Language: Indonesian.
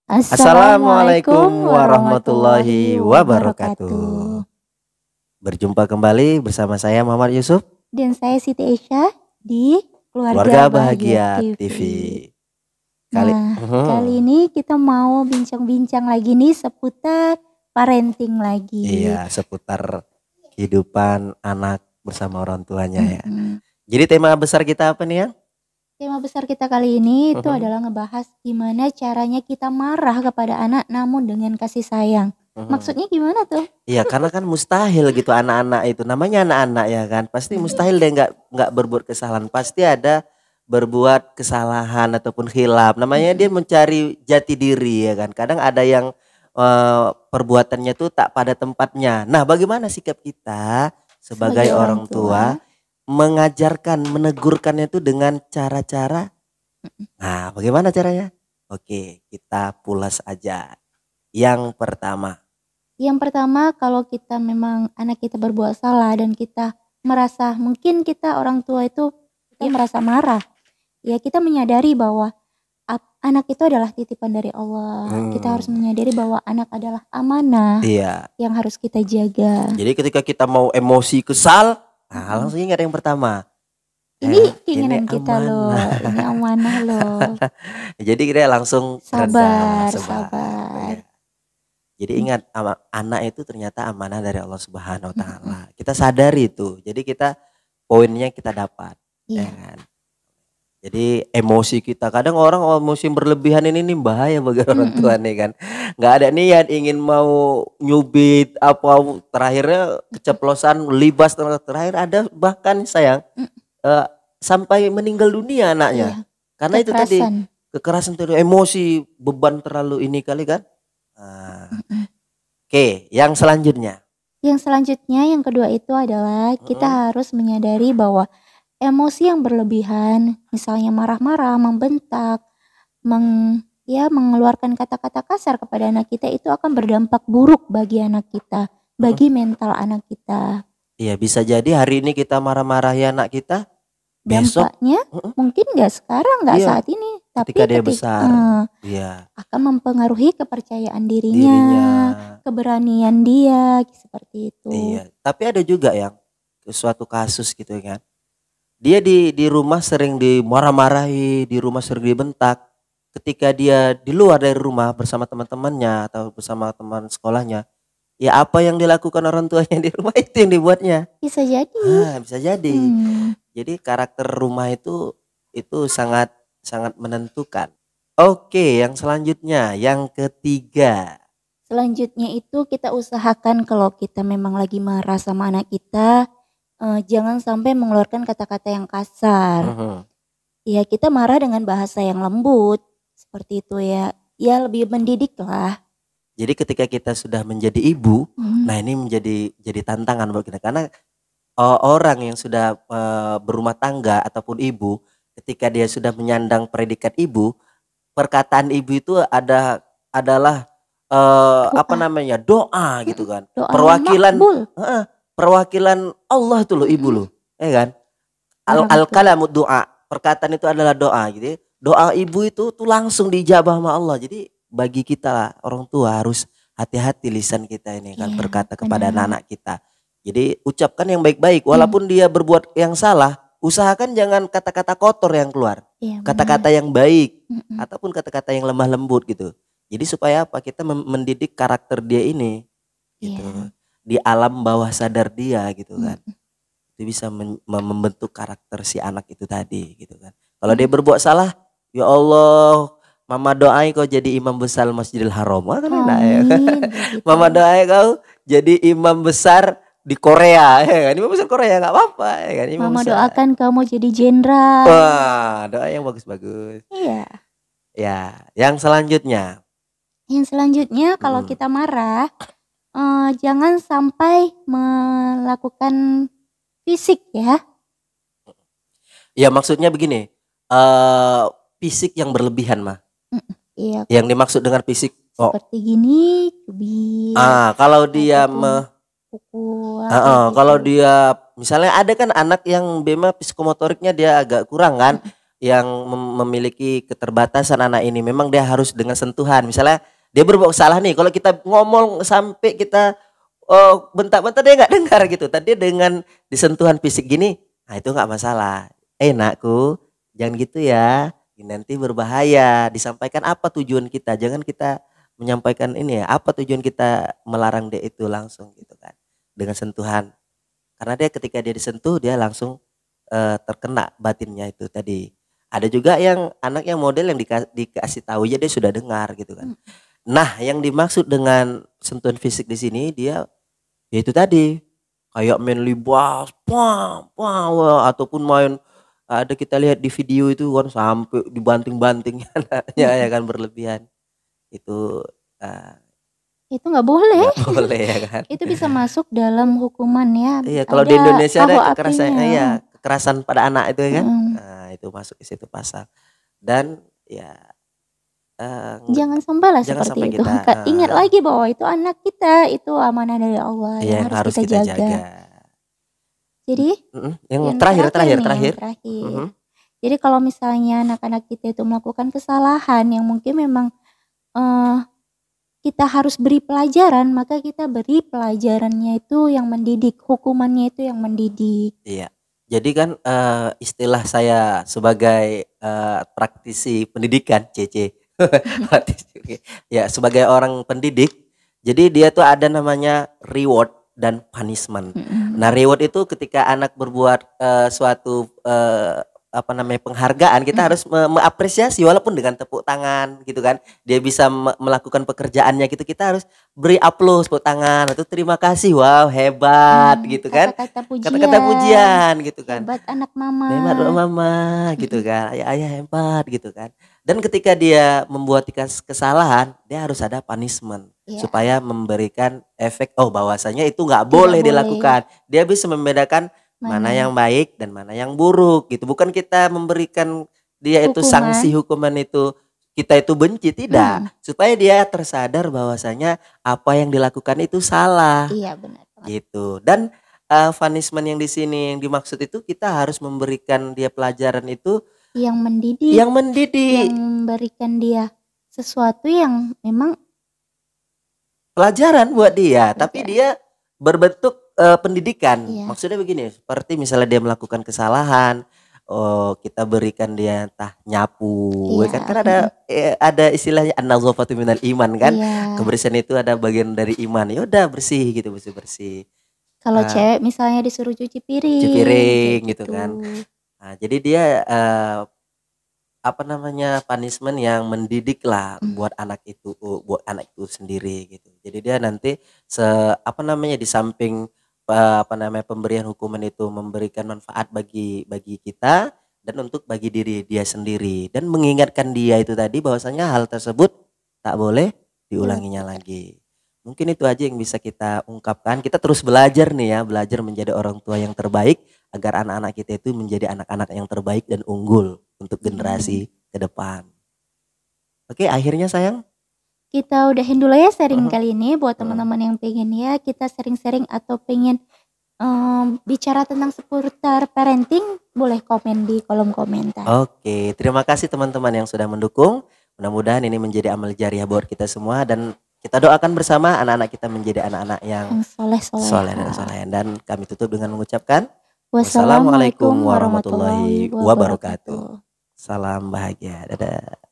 Assalamualaikum warahmatullahi wabarakatuh. Berjumpa kembali bersama saya Muhammad Yusuf Dan saya Siti Aisyah di Keluarga Bahagia TV. Kali ini kita mau bincang-bincang lagi nih seputar parenting lagi. Iya, seputar kehidupan anak bersama orang tuanya ya. Jadi tema besar kita apa nih ya? Tema besar kita kali ini itu adalah ngebahas gimana caranya kita marah kepada anak namun dengan kasih sayang. Maksudnya gimana tuh? Iya, karena kan mustahil gitu anak-anak itu, namanya anak-anak ya kan, pasti mustahil deh nggak berbuat kesalahan, pasti ada berbuat kesalahan ataupun khilaf. Namanya dia mencari jati diri ya kan. Kadang ada yang perbuatannya tuh tak pada tempatnya. Nah, bagaimana sikap kita sebagai orang tua mengajarkan, menegurkannya itu dengan cara-cara. Nah, bagaimana caranya? Oke, kita pulas aja. Yang pertama, kalau kita memang anak kita berbuat salah dan kita merasa, mungkin kita orang tua itu kita merasa marah, ya kita menyadari bahwa anak itu adalah titipan dari Allah. Kita harus menyadari bahwa anak adalah amanah yang harus kita jaga. Jadi ketika kita mau emosi kesal, nah langsung ingat yang pertama. Ini keinginan kita loh, ini amanah loh. Jadi kita langsung sabar. Jadi ingat, anak itu ternyata amanah dari Allah Subhanahu Wa Taala. Kita sadari itu. Jadi kita poinnya kita dapat. Ya kan? Jadi emosi kita, kadang orang emosi berlebihan ini bahaya bagi orang tua nih kan. Nggak ada niat ingin mau nyubit apa, terakhirnya keceplosan libas, terakhir ada bahkan sayang sampai meninggal dunia anaknya. Karena itu tadi kekerasan, emosi, beban terlalu ini kali kan. Oke, yang selanjutnya. Yang kedua itu adalah kita harus menyadari bahwa emosi yang berlebihan, misalnya marah-marah, membentak, mengeluarkan kata-kata kasar kepada anak kita, itu akan berdampak buruk bagi anak kita, bagi mental anak kita. Iya, bisa jadi hari ini kita marah-marahi anak kita, dampaknya mungkin nggak sekarang, nggak saat ini, tapi ketika dia besar, akan mempengaruhi kepercayaan dirinya, keberanian dia, seperti itu. Iya, tapi ada juga yang suatu kasus gitu kan. Dia di rumah sering dimarah-marahi, di rumah sering dibentak. Ketika dia di luar dari rumah bersama teman-temannya atau bersama teman sekolahnya, ya apa yang dilakukan orang tuanya di rumah itu yang dibuatnya. Bisa jadi. Bisa jadi. Jadi karakter rumah itu sangat menentukan. Oke, yang selanjutnya, yang ketiga. Selanjutnya itu kita usahakan kalau kita memang lagi marah sama anak kita, jangan sampai mengeluarkan kata-kata yang kasar. Ya kita marah dengan bahasa yang lembut, seperti itu ya. Ya lebih mendidik lah. Jadi ketika kita sudah menjadi ibu, nah ini jadi tantangan buat kita, karena orang yang sudah berumah tangga ataupun ibu, ketika dia sudah menyandang predikat ibu, perkataan ibu itu adalah doa gitu kan. Perwakilan Allah tuh loh, ibu loh, ya kan? Al-kalamu doa, perkataan itu adalah doa gitu. Doa ibu itu tuh langsung dijabah sama Allah. Jadi bagi kita lah, orang tua harus hati-hati lisan kita ini kan, berkata kepada anak-anak kita. Jadi ucapkan yang baik-baik, walaupun dia berbuat yang salah, usahakan jangan kata-kata kotor yang keluar, kata-kata yang baik ataupun kata-kata yang lemah lembut gitu. Jadi supaya apa, kita mendidik karakter dia ini gitu, di alam bawah sadar dia gitu kan. Itu bisa membentuk karakter si anak itu tadi gitu kan. Kalau dia berbuat salah, ya Allah, mama doain kau jadi imam besar Masjidil Haram, kan enak ya kan. Mama doain kau jadi imam besar di Korea, ya kan? Imam besar Korea nggak apa-apa, ya kan? Mama doakan kamu jadi jenderal. Wah, doa yang bagus-bagus. Iya. Ya, yang selanjutnya. Kalau kita marah, jangan sampai melakukan fisik ya. Ya maksudnya begini, fisik yang berlebihan mah. Iya. Yang dimaksud dengan fisik seperti gini, cubit. Kalau dia pukul. Kalau dia misalnya ada kan anak yang memang psikomotoriknya dia agak kurang kan. yang memiliki keterbatasan anak ini memang dia harus dengan sentuhan. Misalnya dia berbuat salah nih, kalau kita ngomong sampai kita bentak-bentak dia nggak dengar gitu. Tadi dengan disentuhan fisik gini, nah itu nggak masalah. Nakku, jangan gitu ya. Nanti berbahaya. Disampaikan apa tujuan kita? Jangan kita menyampaikan ini ya. Apa tujuan kita melarang dia itu langsung gitu kan? Dengan sentuhan. Karena dia ketika dia disentuh dia langsung terkena batinnya itu tadi. Ada juga yang anak yang model yang dikasih tahu ya dia sudah dengar gitu kan. Nah, yang dimaksud dengan sentuhan fisik di sini dia yaitu tadi kayak main libas, ataupun main ada kita lihat di video itu kan sampai dibanting-banting anaknya ya kan berlebihan. Itu Itu nggak boleh. nggak boleh ya kan. Itu bisa masuk dalam hukuman ya. Iya, kalau di Indonesia ada kekerasan, KUHP-nya. kekerasan pada anak itu ya kan. Nah, itu masuk di situ pasal. Dan ya Jangan sampai lah jangan seperti sampai itu. kita, Ingat lagi bahwa itu anak kita, itu amanah dari Allah yang yang harus kita jaga. Jadi yang terakhir. Jadi kalau misalnya anak-anak kita itu melakukan kesalahan yang mungkin memang kita harus beri pelajaran, maka kita beri pelajarannya itu yang mendidik, hukumannya itu yang mendidik. Iya. Jadi kan istilah saya sebagai praktisi pendidikan, CC. Ya, sebagai orang pendidik, jadi dia tuh ada namanya reward dan punishment. Nah, reward itu ketika anak berbuat suatu penghargaan, kita harus mengapresiasi walaupun dengan tepuk tangan gitu kan. Dia bisa melakukan pekerjaannya gitu, kita harus beri aplaus, tepuk tangan atau terima kasih, wow hebat gitu kan. Kata-kata pujian gitu kan. Hebat anak mama. Hebat mama gitu kan. Ayah hebat gitu kan. Dan ketika dia membuat kesalahan, dia harus ada punishment supaya memberikan efek bahwasanya itu nggak boleh dilakukan. Dia bisa membedakan mana yang baik dan mana yang buruk gitu. Bukan kita memberikan dia itu sanksi hukuman itu kita itu benci, tidak. Supaya dia tersadar bahwasanya apa yang dilakukan itu salah. Iya, benar. Gitu. Dan punishment yang di sini yang dimaksud itu kita harus memberikan dia pelajaran itu yang mendidik, yang memberikan dia sesuatu yang memang pelajaran buat dia, tapi dia berbentuk pendidikan. Maksudnya begini, seperti misalnya dia melakukan kesalahan, kita berikan dia entah nyapu, kan karena ada istilahnya an-nazafatu minal iman kan, kebersihan itu ada bagian dari iman. Ya udah bersih gitu, bersih. Kalau cewek misalnya disuruh cuci piring gitu kan. Nah, jadi dia punishment yang mendidik lah buat anak itu sendiri gitu. Jadi dia nanti di samping pemberian hukuman itu memberikan manfaat bagi kita dan untuk bagi diri dia sendiri dan mengingatkan dia itu tadi bahwasanya hal tersebut tak boleh diulanginya lagi. Mungkin itu aja yang bisa kita ungkapkan. Kita terus belajar nih ya, belajar menjadi orang tua yang terbaik agar anak-anak kita itu menjadi anak-anak yang terbaik dan unggul untuk generasi ke depan. Oke, akhirnya sayang, kita udahin dulu ya sharing kali ini. Buat teman-teman yang pengen ya kita sering-sering atau pengen bicara tentang seputar parenting, boleh komen di kolom komentar. Oke, terima kasih teman-teman yang sudah mendukung. Mudah-mudahan ini menjadi amal jariah buat kita semua dan kita doakan bersama anak-anak kita menjadi anak-anak yang soleh dan solehan. Dan kami tutup dengan mengucapkan wassalamualaikum warahmatullahi wabarakatuh. Salam bahagia. Dadah.